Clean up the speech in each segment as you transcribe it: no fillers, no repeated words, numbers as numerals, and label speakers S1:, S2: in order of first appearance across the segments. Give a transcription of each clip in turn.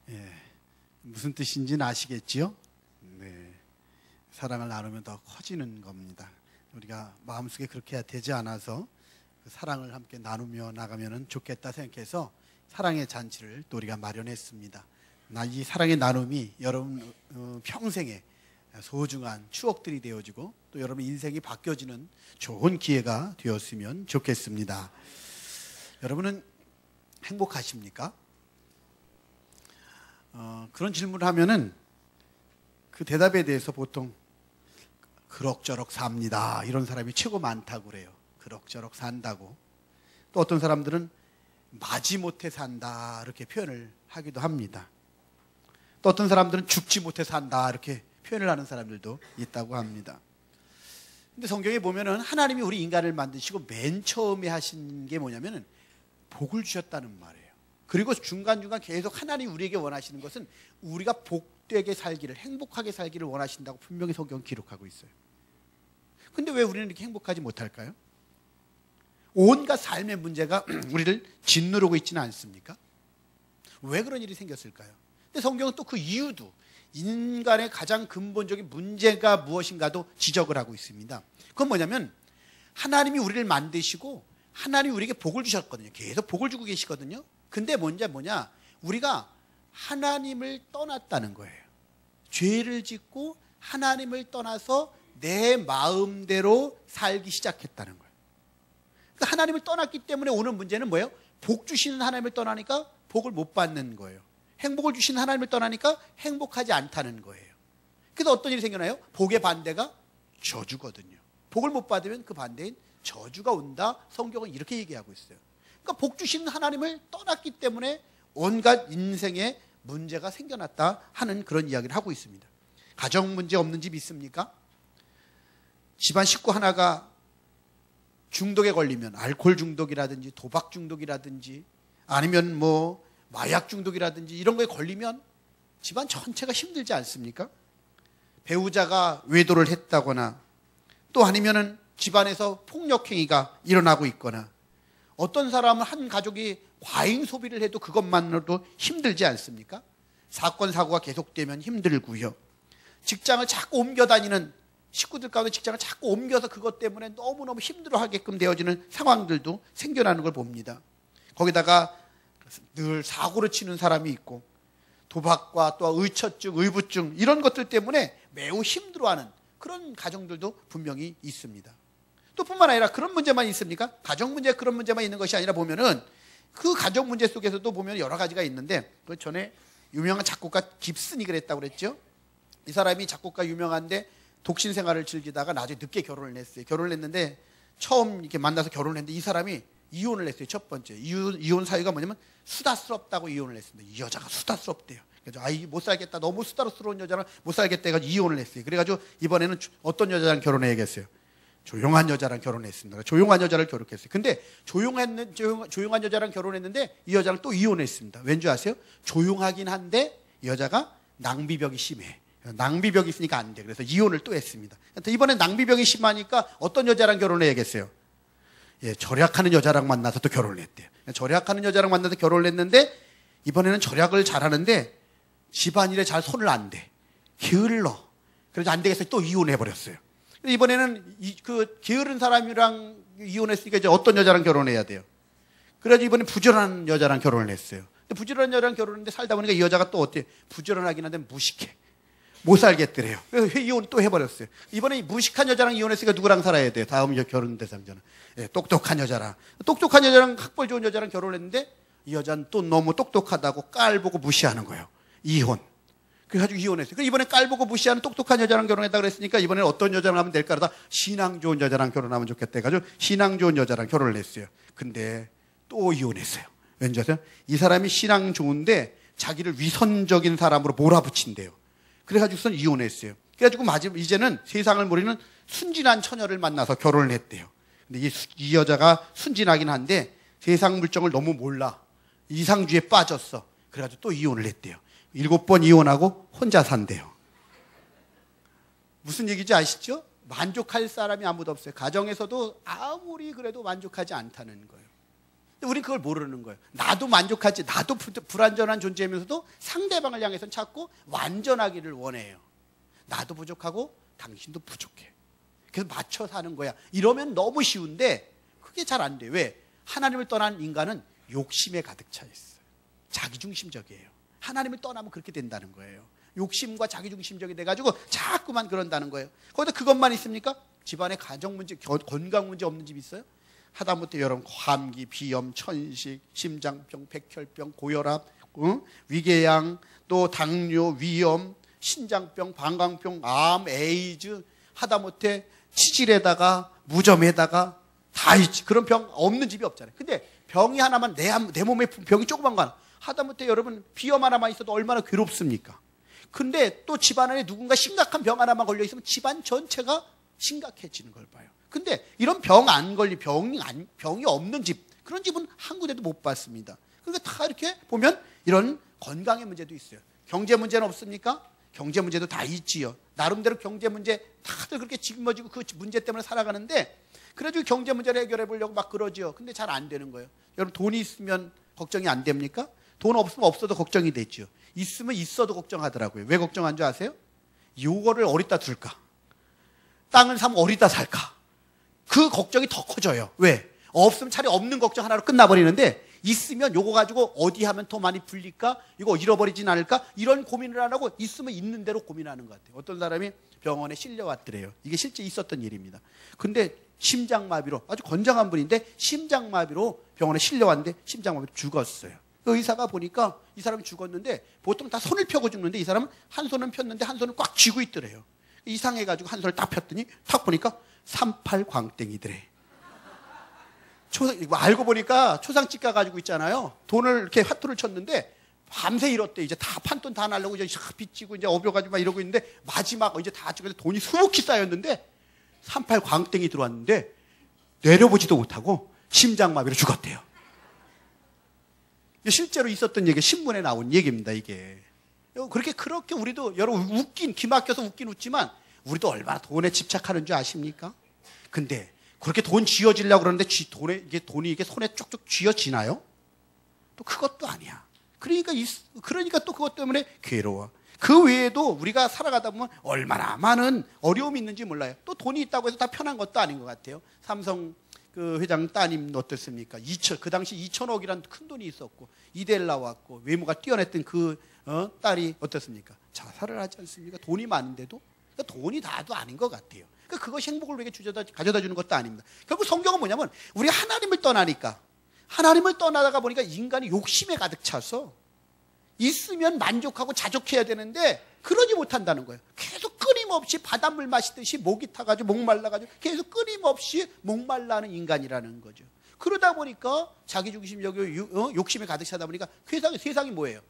S1: 예, 무슨 뜻인지는 아시겠지요? 네, 사랑을 나누면 더 커지는 겁니다. 우리가 마음속에 그렇게 되지 않아서 그 사랑을 함께 나누며 나가면 좋겠다 생각해서 사랑의 잔치를 또 우리가 마련했습니다. 이 사랑의 나눔이 여러분 평생에 소중한 추억들이 되어지고 또 여러분 인생이 바뀌어지는 좋은 기회가 되었으면 좋겠습니다. 여러분은 행복하십니까? 그런 질문을 하면은 그 대답에 대해서 보통 그럭저럭 삽니다, 이런 사람이 최고 많다고 그래요. 그럭저럭 산다고. 또 어떤 사람들은 마지못해 산다, 이렇게 표현을 하기도 합니다. 또 어떤 사람들은 죽지 못해 산다, 이렇게 표현을 하는 사람들도 있다고 합니다. 근데 성경에 보면은 하나님이 우리 인간을 만드시고 맨 처음에 하신 게 뭐냐면은 복을 주셨다는 말이에요. 그리고 중간중간 계속 하나님이 우리에게 원하시는 것은 우리가 복되게 살기를, 행복하게 살기를 원하신다고 분명히 성경은 기록하고 있어요. 근데 왜 우리는 이렇게 행복하지 못할까요? 온갖 삶의 문제가 우리를 짓누르고 있지는 않습니까? 왜 그런 일이 생겼을까요? 근데 성경은 또 그 이유도, 인간의 가장 근본적인 문제가 무엇인가도 지적을 하고 있습니다. 그건 뭐냐면 하나님이 우리를 만드시고 하나님이 우리에게 복을 주셨거든요. 계속 복을 주고 계시거든요. 근데 뭐냐? 우리가 하나님을 떠났다는 거예요. 죄를 짓고 하나님을 떠나서 내 마음대로 살기 시작했다는 거예요. 그러니까 하나님을 떠났기 때문에 오는 문제는 뭐예요? 복 주시는 하나님을 떠나니까 복을 못 받는 거예요. 행복을 주시는 하나님을 떠나니까 행복하지 않다는 거예요. 그래서 어떤 일이 생겨나요? 복의 반대가 저주거든요. 복을 못 받으면 그 반대인 저주가 온다. 성경은 이렇게 얘기하고 있어요. 그러니까 복 주시는 하나님을 떠났기 때문에 온갖 인생에 문제가 생겨났다 하는 그런 이야기를 하고 있습니다. 가정 문제 없는 집 있습니까? 집안 식구 하나가 중독에 걸리면, 알코올 중독이라든지 도박 중독이라든지 아니면 뭐 마약 중독이라든지 이런 거에 걸리면 집안 전체가 힘들지 않습니까? 배우자가 외도를 했다거나 또 아니면은 집안에서 폭력행위가 일어나고 있거나 어떤 사람은 한 가족이 과잉 소비를 해도 그것만으로도 힘들지 않습니까? 사건 사고가 계속되면 힘들고요. 직장을 자꾸 옮겨 다니는 식구들 가운데 직장을 자꾸 옮겨서 그것 때문에 너무너무 힘들어하게끔 되어지는 상황들도 생겨나는 걸 봅니다. 거기다가 늘 사고를 치는 사람이 있고 도박과 또 의처증, 의부증 이런 것들 때문에 매우 힘들어하는 그런 가정들도 분명히 있습니다. 또 뿐만 아니라 그런 문제만 있습니까? 가정 문제 그런 문제만 있는 것이 아니라 보면은 그 가정 문제 속에서도 보면 여러 가지가 있는데, 그 전에 유명한 작곡가 깁슨이 그랬다고 그랬죠. 이 사람이 작곡가 유명한데 독신 생활을 즐기다가 나중에 늦게 결혼을 했어요. 결혼을 했는데 처음 이렇게 만나서 결혼을 했는데 이 사람이 이혼을 했어요. 첫 번째 이혼 사유가 뭐냐면 수다스럽다고 이혼을 했습니다. 이 여자가 수다스럽대요. 그래서 못 살겠다, 너무 수다스러운 여자랑 못 살겠다 해가지고 이혼을 했어요. 그래가지고 이번에는 어떤 여자랑 결혼해야겠어요? 조용한 여자랑 결혼했습니다. 조용한 여자를 결혼했어요. 근데 조용한 여자랑 결혼했는데 이 여자랑 또 이혼했습니다. 왠지 아세요? 조용하긴 한데 여자가 낭비벽이 심해. 낭비벽이 있으니까 안 돼. 그래서 이혼을 또 했습니다. 이번엔 낭비벽이 심하니까 어떤 여자랑 결혼해야겠어요? 예, 절약하는 여자랑 만나서 또 결혼을 했대요. 절약하는 여자랑 만나서 결혼을 했는데 이번에는 절약을 잘하는데 집안일에 잘 손을 안 대. 게을러. 그래서 안 되겠어요. 또 이혼해버렸어요. 이번에는 그 게으른 사람이랑 이혼했으니까 이제 어떤 여자랑 결혼해야 돼요? 그래서 이번에 부지런한 여자랑 결혼을 했어요. 근데 부지런한 여자랑 결혼했는데 살다 보니까 이 여자가 또 어때요? 부지런하긴 한데 무식해. 못 살겠더래요. 그래서 이혼 또 해버렸어요. 이번에 무식한 여자랑 이혼했으니까 누구랑 살아야 돼요? 다음 결혼 대상자는. 예, 똑똑한 여자랑 학벌 좋은 여자랑 결혼했는데 이 여자는 또 너무 똑똑하다고 깔보고 무시하는 거예요. 이혼. 그래가지고 이혼했어요. 이번에 깔보고 무시하는 똑똑한 여자랑 결혼했다 그랬으니까 이번에는 어떤 여자랑 하면 될까 그러다 신앙 좋은 여자랑 결혼하면 좋겠다 해가지고 신앙 좋은 여자랑 결혼을 했어요. 근데 또 이혼했어요. 왠지 아세요? 이 사람이 신앙 좋은데 자기를 위선적인 사람으로 몰아붙인대요. 그래가지고선 이혼했어요. 그래가지고 이제는 세상을 모르는 순진한 처녀를 만나서 결혼을 했대요. 근데 이 여자가 순진하긴 한데 세상 물정을 너무 몰라. 이상주의에 빠졌어. 그래가지고 또 이혼을 했대요. 7번 이혼하고 혼자 산대요. 무슨 얘기인지 아시죠? 만족할 사람이 아무도 없어요. 가정에서도 아무리 그래도 만족하지 않다는 거예요. 근데 우리는 그걸 모르는 거예요. 나도 만족하지, 나도 불완전한 존재이면서도 상대방을 향해서는 자꾸 완전하기를 원해요. 나도 부족하고 당신도 부족해. 그래서 맞춰 사는 거야. 이러면 너무 쉬운데 그게 잘 안 돼요. 왜? 하나님을 떠난 인간은 욕심에 가득 차 있어요. 자기중심적이에요. 하나님을 떠나면 그렇게 된다는 거예요. 욕심과 자기중심적이 돼가지고 자꾸만 그런다는 거예요. 거기다 그것만 있습니까? 집안에 가정 문제, 건강 문제 없는 집 있어요? 하다못해 여러분 감기, 비염, 천식, 심장병, 백혈병, 고혈압, 위궤양, 또 당뇨, 위염, 신장병, 방광병, 암, 에이즈, 하다못해 치질에다가 무좀에다가 다 있지. 그런 병 없는 집이 없잖아요. 근데 병이 하나만 내 몸에 병이 조그만 거 하나, 하다못해 여러분 비염 하나만 있어도 얼마나 괴롭습니까? 근데 또 집안에 누군가 심각한 병 하나만 걸려 있으면 집안 전체가 심각해지는 걸 봐요. 근데 이런 병 안 걸리, 병이 없는 집, 그런 집은 한 군데도 못 봤습니다. 그러니까 다 이렇게 보면 이런 건강의 문제도 있어요. 경제 문제는 없습니까? 경제 문제도 다 있지요. 나름대로 경제 문제 다들 그렇게 짊어지고 그 문제 때문에 살아가는데, 그래가지고 경제 문제를 해결해 보려고 막 그러죠. 근데 잘 안 되는 거예요. 여러분 돈이 있으면 걱정이 안 됩니까? 돈 없으면 없어도 걱정이 되죠. 있으면 있어도 걱정하더라고요. 왜 걱정한 줄 아세요? 요거를 어디다 둘까? 땅을 사면 어디다 살까? 그 걱정이 더 커져요. 왜? 없으면 차라리 없는 걱정 하나로 끝나버리는데, 있으면 요거 가지고 어디 하면 더 많이 불릴까? 이거 잃어버리진 않을까? 이런 고민을 안 하고 있으면 있는 대로 고민하는 것 같아요. 어떤 사람이 병원에 실려왔더래요. 이게 실제 있었던 일입니다. 근데 심장마비로, 아주 건장한 분인데 심장마비로 병원에 실려왔는데 심장마비로 죽었어요. 그 의사가 보니까 이 사람이 죽었는데 보통 다 손을 펴고 죽는데 이 사람은 한 손은 폈는데 한 손을 꽉 쥐고 있더래요. 이상해가지고 한 손을 딱 폈더니 탁 보니까 38광땡이더래. 알고 보니까 초상집 가가지고 있잖아요. 돈을 이렇게 화투를 쳤는데 밤새 잃었대. 이제 다 판돈 다 날려고 이제 빚지고 이제 어벼가지고 막 이러고 있는데 마지막 이제 다 찍어서 돈이 수북히 쌓였는데 38광땡이 들어왔는데 내려보지도 못하고 심장마비로 죽었대요. 실제로 있었던 얘기, 신문에 나온 얘기입니다, 이게. 그렇게 우리도 여러분 기막혀서 웃긴 웃지만 우리도 얼마나 돈에 집착하는 줄 아십니까? 근데 그렇게 돈 쥐어지려고 그러는데 돈이 이게 손에 쭉쭉 쥐어지나요? 또 그것도 아니야. 그러니까 또 그것 때문에 괴로워. 그 외에도 우리가 살아가다 보면 얼마나 많은 어려움이 있는지 몰라요. 또 돈이 있다고 해서 다 편한 것도 아닌 것 같아요. 삼성 그 회장 따님 어떻습니까? 그 당시 2천억이란 큰 돈이 있었고 이대를 나왔고 외모가 뛰어났던 그 딸이 어떻습니까? 자살을 하지 않습니까? 돈이 많은데도. 그러니까 돈이 다도 아닌 것 같아요. 그러니까 그것이 행복을 우리에게 가져다 주는 것도 아닙니다. 결국 성경은 뭐냐면 우리 하나님을 떠나니까, 하나님을 떠나다가 보니까 인간이 욕심에 가득 차서 있으면 만족하고 자족해야 되는데 그러지 못한다는 거예요. 계속 끊임없이 바닷물 마시듯이 목이 타가지고 목말라가지고 계속 끊임없이 목말라하는 인간이라는 거죠. 그러다 보니까 자기중심적이고 욕심에 가득 차다 보니까 세상이 뭐예요?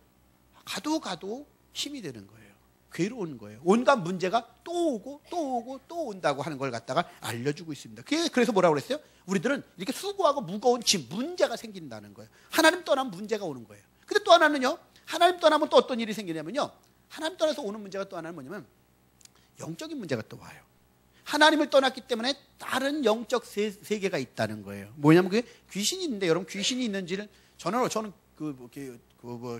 S1: 가도 힘이 되는 거예요. 괴로운 거예요. 온갖 문제가 또 오고 또 오고 또 온다고 하는 걸 갖다가 알려주고 있습니다. 그래서 뭐라고 그랬어요? 우리들은 이렇게 수고하고 무거운 문제가 생긴다는 거예요. 하나님 떠나면 문제가 오는 거예요. 근데 또 하나는요, 하나님 떠나면 또 어떤 일이 생기냐면요, 하나님 떠나서 오는 문제가 또 하나는 뭐냐면 영적인 문제가 또 와요. 하나님을 떠났기 때문에 다른 영적 세계가 있다는 거예요. 뭐냐면 그게 귀신이 있는데, 여러분 귀신이 있는지는 저는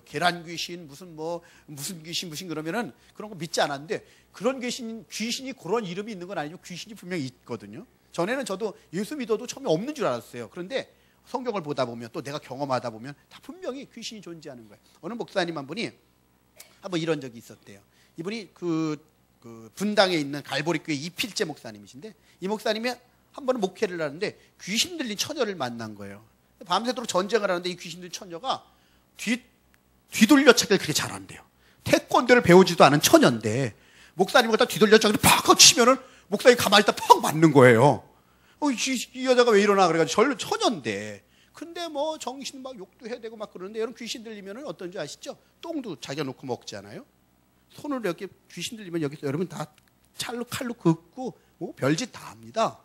S1: 계란 귀신 무슨 귀신 그러면은 그런 거 믿지 않았는데, 그런 귀신이 그런 이름이 있는 건 아니지만 귀신이 분명히 있거든요. 전에는 저도 예수 믿어도 처음에 없는 줄 알았어요. 그런데 성경을 보다 보면 또 내가 경험하다 보면 다 분명히 귀신이 존재하는 거예요. 어느 목사님 한 분이 한번 이런 적이 있었대요. 이분이 그 분당에 있는 갈보리교회 이필재 목사님이신데, 이 목사님이 한 번은 목회를 하는데 귀신 들린 처녀를 만난 거예요. 밤새도록 전쟁을 하는데 이 귀신 들린 처녀가 뒤돌려차기를 그렇게 잘한대요. 태권도를 배우지도 않은 처녀인데 목사님을 갖다 뒤돌려차기를 팍 치면은 목사님이 가만히 있다 팍 맞는 거예요. 이 여자가 왜 이러나 그래가지고 처녀인데. 근데 뭐 정신 막 욕도 해야 되고 막 그러는데, 여러분 귀신 들리면은 어떤 줄 아시죠? 똥도 자기가 놓고 먹잖아요. 손으로 이렇게 귀신 들리면 여기서 여러분 다 칼로 긋고 뭐 별짓 다 합니다.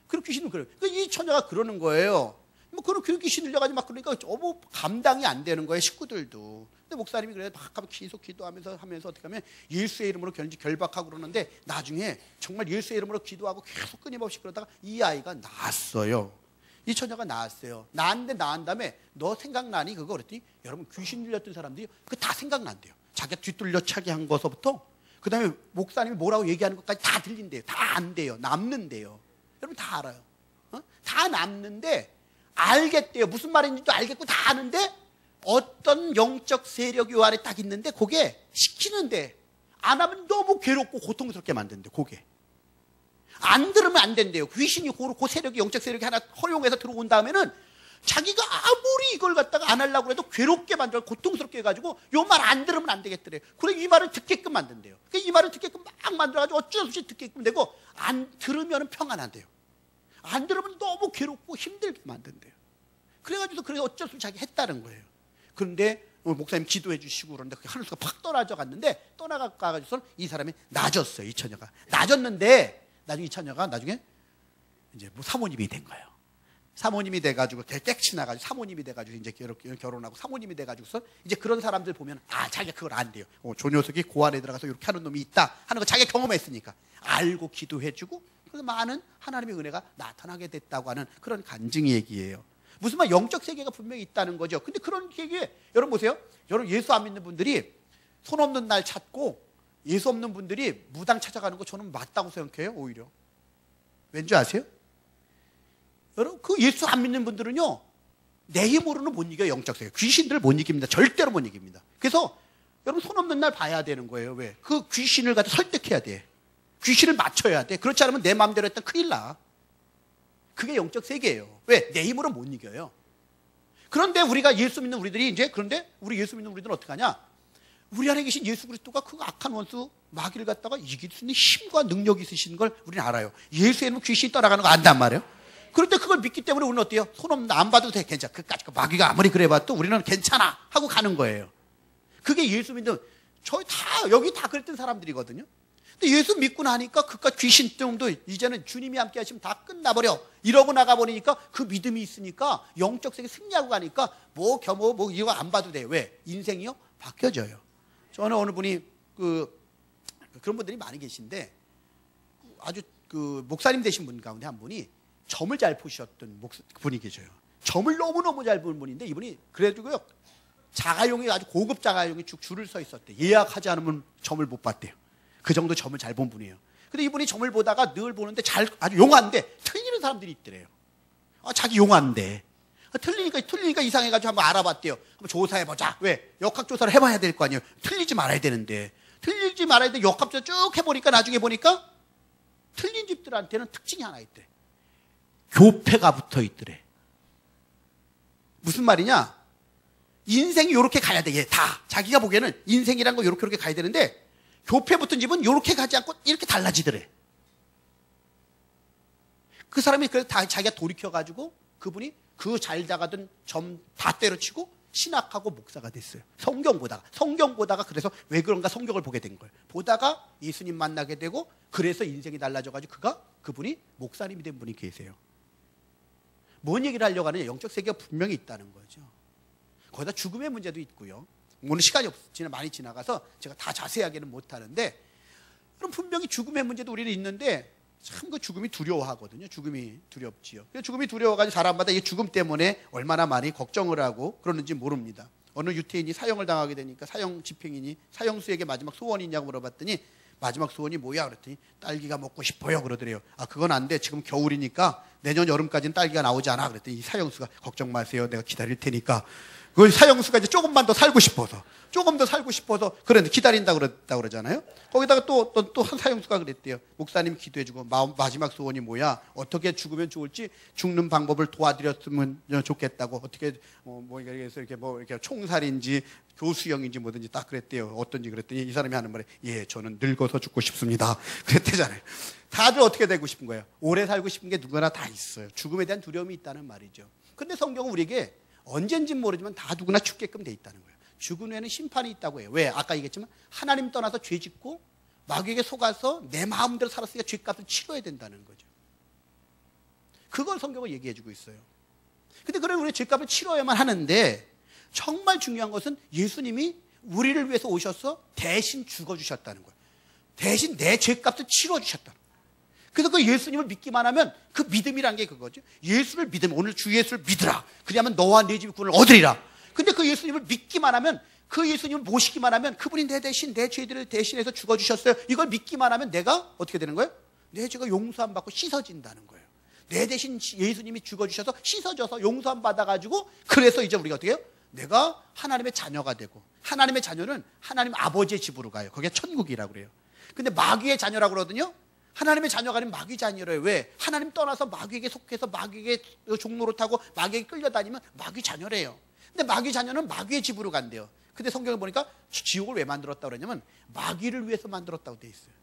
S1: 그리고 귀신은 그래요. 그러니까 이 처녀가 그러는 거예요. 뭐 그런 귀신 들려가지고 막 그러니까 너무 감당이 안 되는 거예요, 식구들도. 근데 목사님이 그래 막 계속 기도하면서 어떻게 하면 예수의 이름으로 결박하고 그러는데, 나중에 정말 예수의 이름으로 기도하고 계속 끊임없이 그러다가 이 아이가 낳았어요. 이 처녀가 나왔어요. 나왔는데 나은 다음에 너 생각나니? 그거 그랬더니 여러분 귀신 들렸던 사람들이 그거 다 생각난대요. 자기가 뒤뚫려 차게 한 것부터 그 다음에 목사님이 뭐라고 얘기하는 것까지 다 들린대요. 다 안대요. 남는대요. 여러분 다 알아요. 다 남는데 알겠대요. 무슨 말인지도 알겠고 다 아는데 어떤 영적 세력이 요 안에 딱 있는데 그게 시키는데 안 하면 너무 괴롭고 고통스럽게 만든대. 그게 안 들으면 안 된대요. 귀신이 그 세력이 영적 세력이 하나 허용해서 들어온 다음에는 자기가 아무리 이걸 갖다가 안 하려고 해도 괴롭게 만들어 고통스럽게 해가지고 요 말 안 들으면 안 되겠더래요. 그래 이 말을 듣게끔 만든대요. 이 말을 듣게끔 막 만들어가지고 어쩔 수 없이 듣게끔 되고 안 들으면 평안한대요. 안 들으면 너무 괴롭고 힘들게 만든대요. 그래가지고 그래 어쩔 수 없이 자기 했다는 거예요. 그런데 목사님 기도해 주시고 그러는데 하늘수가 팍 떨어져 갔는데 떠나가가지고서 이 사람이 낮았어요. 이 처녀가 낮았는데 나중에 이 처녀가 나중에 이제 뭐 사모님이 된 거예요. 사모님이 돼가지고 깨끗이 나가지고 사모님이 돼가지고 이제 결혼하고 사모님이 돼가지고서 이제 그런 사람들 보면 자기가 그걸 안 돼요. 저 녀석이 고 안에 들어가서 이렇게 하는 놈이 있다 하는 거 자기가 경험했으니까 알고 기도해주고 그래서 많은 하나님의 은혜가 나타나게 됐다고 하는 그런 간증 얘기예요. 무슨 말 영적 세계가 분명히 있다는 거죠. 근데 그런 얘기에 여러분 보세요. 여러분 예수 안 믿는 분들이 손 없는 날 찾고 예수 없는 분들이 무당 찾아가는 거 저는 맞다고 생각해요. 오히려 왠지 아세요? 여러분 그 예수 안 믿는 분들은요 내 힘으로는 못 이겨요. 영적 세계 귀신들을 못 이깁니다. 절대로 못 이깁니다. 그래서 여러분 손 없는 날 봐야 되는 거예요. 왜? 그 귀신을 갖다 설득해야 돼. 귀신을 맞춰야 돼. 그렇지 않으면 내 마음대로 했다 큰일 나. 그게 영적 세계예요. 왜? 내 힘으로 못 이겨요. 그런데 우리가 예수 믿는 우리들이 이제 그런데 우리 예수 믿는 우리들은 어떻게 하냐? 우리 안에 계신 예수 그리스도가 그 악한 원수 마귀를 갖다가 이길 수 있는 힘과 능력이 있으신 걸 우리는 알아요. 예수의 이름은 귀신이 떠나가는 거 안단 말이에요. 그런데 그걸 믿기 때문에 우리는 어때요? 손 없는 안 봐도 돼. 괜찮아. 그까짓 거 마귀가 아무리 그래봐도 우리는 괜찮아 하고 가는 거예요. 그게 예수 믿는 저희 다 여기 다 그랬던 사람들이거든요. 근데 예수 믿고 나니까 그깟 귀신병도 이제는 주님이 함께 하시면 다 끝나버려 이러고 나가버리니까 그 믿음이 있으니까 영적 세계 승리하고 가니까 뭐 이거 안 봐도 돼요. 왜? 인생이요? 바뀌어져요. 저는 어느 분이 그런 분들이 많이 계신데 아주 그 목사님 되신 분 가운데 한 분이 점을 잘 보셨던 분이 계셔요. 점을 너무너무 잘 보는 분인데 이분이 그래가지고요 자가용이 아주 고급 자가용이 쭉 줄을 서 있었대. 예약하지 않으면 점을 못 봤대요. 그 정도 점을 잘 본 분이에요. 근데 이분이 점을 보다가 늘 보는데 아주 용한데 틀리는 사람들이 있더래요. 자기 용한데 틀리니까 이상해가지고 한번 알아봤대요. 한번 조사해보자. 왜? 역학조사를 해봐야 될 거 아니에요. 틀리지 말아야 되는데 틀리지 말아야 돼. 역학조사 쭉 해보니까 나중에 보니까 틀린 집들한테는 특징이 하나 있대. 교패가 붙어 있더래. 무슨 말이냐? 인생이 이렇게 가야 돼. 얘 다 자기가 보기에는 인생이란 거 이렇게 가야 되는데 교패 붙은 집은 이렇게 가지 않고 이렇게 달라지더래. 그 사람이 그래서 다 자기가 돌이켜가지고 그분이 그 잘 나가던 점 다 때려치고 신학하고 목사가 됐어요. 성경 보다가 그래서 왜 그런가 성경을 보게 된 거예요. 보다가 예수님 만나게 되고 그래서 인생이 달라져가지고 그분이 목사님이 된 분이 계세요. 뭔 얘기를 하려고 하느냐? 영적 세계가 분명히 있다는 거죠. 거기다 죽음의 문제도 있고요. 오늘 시간이 많이 지나가서 제가 다 자세하게는 못하는데 그럼 분명히 죽음의 문제도 우리는 있는데 참 그 죽음이 두려워하거든요. 죽음이 두렵지요. 죽음이 두려워가지고 사람마다 이 죽음 때문에 얼마나 많이 걱정을 하고 그러는지 모릅니다. 어느 유태인이 사형을 당하게 되니까 사형 집행인이 사형수에게 마지막 소원이 있냐고 물어봤더니 마지막 소원이 뭐야? 그랬더니 딸기가 먹고 싶어요 그러더래요. 그건 안 돼. 지금 겨울이니까 내년 여름까지는 딸기가 나오지 않아. 그랬더니 이 사형수가 걱정 마세요. 내가 기다릴 테니까. 그 사형수가 이제 조금만 더 살고 싶어서 그런데 기다린다 그러잖아요. 거기다가 또 한 사형수가 그랬대요. 목사님 기도해주고 마지막 소원이 뭐야? 어떻게 죽으면 좋을지 죽는 방법을 도와드렸으면 좋겠다고. 어떻게 이렇게 총살인지 교수형인지 뭐든지 딱 그랬대요. 어떤지 그랬더니 이 사람이 하는 말에 저는 늙어서 죽고 싶습니다. 그랬대잖아요. 다들 어떻게 되고 싶은 거예요? 오래 살고 싶은 게 누구나 다 있어요. 죽음에 대한 두려움이 있다는 말이죠. 근데 성경은 우리에게 언젠진 모르지만 다 누구나 죽게끔 돼 있다는 거예요. 죽은 후에는 심판이 있다고 해요. 왜? 아까 얘기했지만 하나님 떠나서 죄 짓고 마귀에게 속아서 내 마음대로 살았으니까 죄값을 치러야 된다는 거죠. 그걸 성경은 얘기해 주고 있어요. 근데 그래 우리 죄값을 치러야만 하는데 정말 중요한 것은 예수님이 우리를 위해서 오셔서 대신 죽어주셨다는 거예요. 대신 내 죄값을 치러주셨다는 거예요. 그래서 그 예수님을 믿기만 하면 그 믿음이란 게 그거죠. 예수를 믿으면, 오늘 주 예수를 믿으라. 그리하면 너와 네 집이 구원을 얻으리라. 근데 그 예수님을 믿기만 하면, 그 예수님을 모시기만 하면 그분이 내 대신 내 죄들을 대신해서 죽어주셨어요. 이걸 믿기만 하면 내가 어떻게 되는 거예요? 내 죄가 용서함 받고 씻어진다는 거예요. 내 대신 예수님이 죽어주셔서 씻어져서 용서함 받아가지고, 그래서 이제 우리가 어떻게 해요? 내가 하나님의 자녀가 되고, 하나님의 자녀는 하나님 아버지의 집으로 가요. 그게 천국이라고 그래요. 근데 마귀의 자녀라고 그러거든요. 하나님의 자녀가 아니면 마귀 자녀래요. 왜? 하나님 떠나서 마귀에게 속해서 마귀에게 종로를 타고 마귀에게 끌려다니면 마귀 자녀래요. 근데 마귀 자녀는 마귀의 집으로 간대요. 근데 성경을 보니까 지옥을 왜 만들었다고 그러냐면 마귀를 위해서 만들었다고 돼 있어요.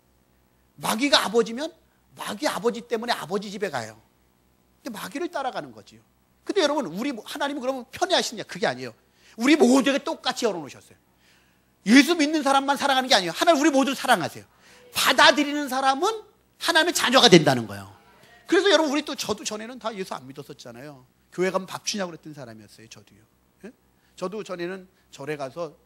S1: 마귀가 아버지면 마귀 아버지 때문에 아버지 집에 가요. 근데 마귀를 따라가는 거지요. 근데 여러분, 우리 하나님은 그러면 편애하시냐? 그게 아니에요. 우리 모두에게 똑같이 열어놓으셨어요. 예수 믿는 사람만 사랑하는 게 아니에요. 하나님 우리 모두를 사랑하세요. 받아들이는 사람은 하나님의 자녀가 된다는 거예요. 그래서 여러분, 우리 또, 저도 전에는 다 예수 안 믿었었잖아요. 교회 가면 밥 주냐고 그랬던 사람이었어요. 저도요. 예? 저도 전에는 절에 가서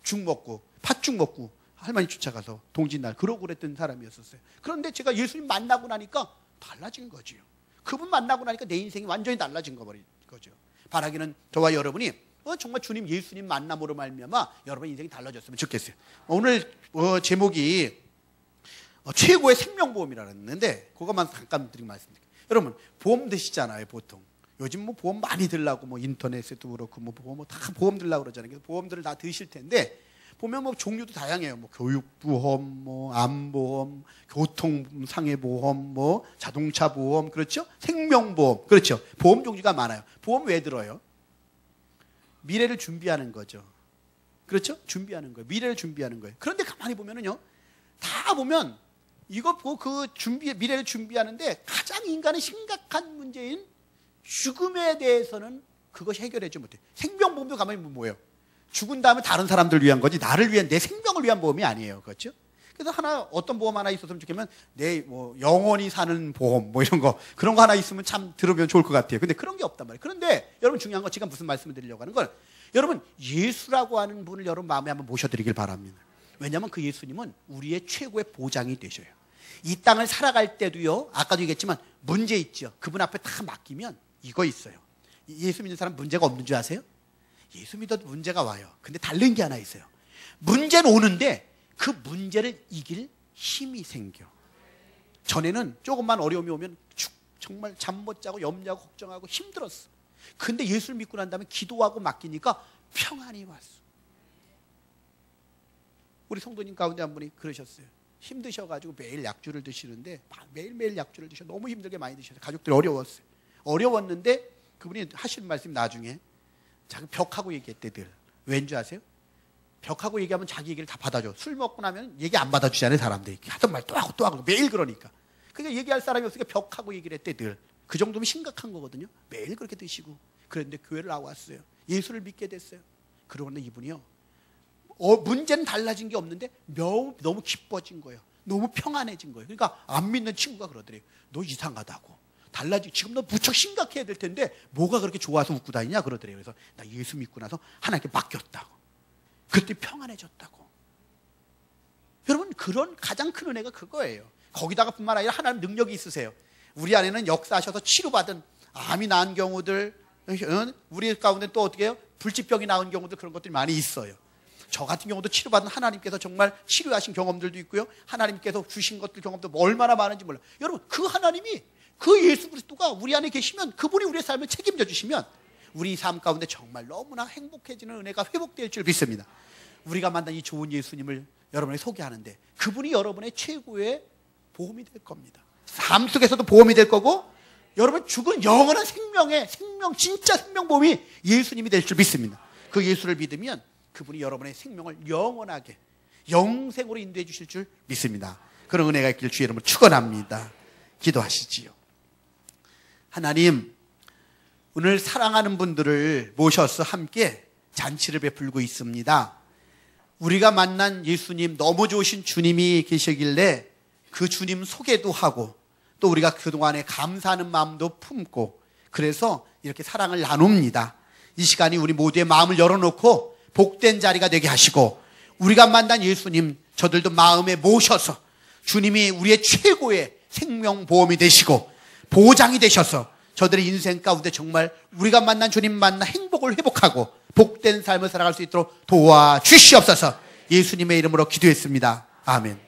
S1: 죽 먹고, 팥죽 먹고, 할머니 쫓아가서 동짓날 그러고 그랬던 사람이었었어요. 그런데 제가 예수님 만나고 나니까 달라진 거지요. 그분 만나고 나니까 내 인생이 완전히 달라진 거죠. 바라기는 저와 여러분이 정말 주님 예수님 만남으로 말미암아 여러분 인생이 달라졌으면 좋겠어요. 오늘 제목이 최고의 생명보험이라고 했는데, 그것만 잠깐 드리고 말씀드릴게요. 여러분, 보험 드시잖아요, 보통. 요즘 뭐 보험 많이 들라고, 뭐 인터넷에도 그렇고, 뭐 보험, 다 보험 들라고 그러잖아요. 그래서 보험들을 다 드실 텐데, 보면 뭐 종류도 다양해요. 뭐 교육보험, 뭐 암보험, 교통상해보험, 뭐 자동차 보험, 그렇죠? 생명보험, 그렇죠? 보험 종류가 많아요. 보험 왜 들어요? 미래를 준비하는 거죠. 그렇죠? 준비하는 거예요. 미래를 준비하는 거예요. 그런데 가만히 보면은요, 다 보면 이거 보고 미래를 준비하는데 가장 인간의 심각한 문제인 죽음에 대해서는 그것이 해결하지 못해요. 생명보험도 가만히 보면 뭐예요? 죽은 다음에 다른 사람들 위한 거지, 나를 위한, 내 생명을 위한 보험이 아니에요. 그렇죠? 그래서 어떤 보험 하나 있었으면 좋겠으면, 영원히 사는 보험, 이런 거, 그런 거 하나 있으면 참 들으면 좋을 것 같아요. 근데 그런 게 없단 말이에요. 그런데 여러분, 중요한 건 제가 무슨 말씀을 드리려고 하는 건, 여러분, 예수라고 하는 분을 여러분 마음에 한번 모셔드리길 바랍니다. 왜냐하면 그 예수님은 우리의 최고의 보장이 되셔요. 이 땅을 살아갈 때도요, 아까도 얘기했지만 문제 있죠. 그분 앞에 다 맡기면 이거 있어요. 예수 믿는 사람 문제가 없는 줄 아세요? 예수 믿어도 문제가 와요. 근데 다른 게 하나 있어요. 문제는 오는데 그 문제를 이길 힘이 생겨. 전에는 조금만 어려움이 오면 정말 잠 못 자고 염려하고 걱정하고 힘들었어. 근데 예수를 믿고 난 다음에 기도하고 맡기니까 평안이 왔어. 우리 성도님 가운데 한 분이 그러셨어요. 힘드셔가지고 매일 약주를 드시는데, 매일매일 약주를 드셔 너무 힘들게 많이 드셨어요. 가족들이 어려웠어요. 어려웠는데 그분이 하시는 말씀이 나중에 자기 벽하고 얘기했대. 늘 왠지 아세요? 벽하고 얘기하면 자기 얘기를 다 받아줘. 술 먹고 나면 얘기 안 받아주잖아요. 사람들이 하던 말 또 하고 또 하고 매일 그러니까. 그러니까 얘기할 사람이 없으니까 벽하고 얘기를 했대. 늘 그 정도면 심각한 거거든요. 매일 그렇게 드시고. 그런데 교회를 나왔어요. 예수를 믿게 됐어요. 그러는데 이분이요, 문제는 달라진 게 없는데 너무 기뻐진 거예요. 너무 평안해진 거예요. 그러니까 안 믿는 친구가 그러더래요. 너 이상하다고. 지금 너 무척 심각해야 될 텐데 뭐가 그렇게 좋아서 웃고 다니냐 그러더래요. 그래서 나 예수 믿고 나서 하나님께 맡겼다고. 그때 평안해졌다고. 여러분, 그런 가장 큰 은혜가 그거예요. 거기다가 뿐만 아니라 하나님 능력이 있으세요. 우리 안에는 역사하셔서 치료받은 암이 나은 경우들, 우리 가운데 또 어떻게 해요? 불치병이 나은 경우들, 그런 것들이 많이 있어요. 저 같은 경우도 치료받은 하나님께서 정말 치료하신 경험들도 있고요. 하나님께서 주신 것들 경험도 얼마나 많은지 몰라요. 여러분, 그 하나님이, 그 예수 그리스도가 우리 안에 계시면, 그분이 우리의 삶을 책임져 주시면 우리 삶 가운데 정말 너무나 행복해지는 은혜가 회복될 줄 믿습니다. 우리가 만난 이 좋은 예수님을 여러분에게 소개하는데 그분이 여러분의 최고의 보험이 될 겁니다. 삶 속에서도 보험이 될 거고, 여러분 죽은 영원한 진짜 생명보험이 예수님이 될 줄 믿습니다. 그 예수를 믿으면 그분이 여러분의 생명을 영원하게 영생으로 인도해 주실 줄 믿습니다. 그런 은혜가 있길 주의 이름으로 축원합니다. 기도하시지요. 하나님, 오늘 사랑하는 분들을 모셔서 함께 잔치를 베풀고 있습니다. 우리가 만난 예수님, 너무 좋으신 주님이 계시길래 그 주님 소개도 하고, 또 우리가 그동안에 감사하는 마음도 품고, 그래서 이렇게 사랑을 나눕니다. 이 시간이 우리 모두의 마음을 열어놓고 복된 자리가 되게 하시고, 우리가 만난 예수님 저들도 마음에 모셔서 주님이 우리의 최고의 생명보험이 되시고 보장이 되셔서 저들의 인생 가운데 정말 우리가 만난 주님 만나 행복을 회복하고 복된 삶을 살아갈 수 있도록 도와주시옵소서. 예수님의 이름으로 기도했습니다. 아멘.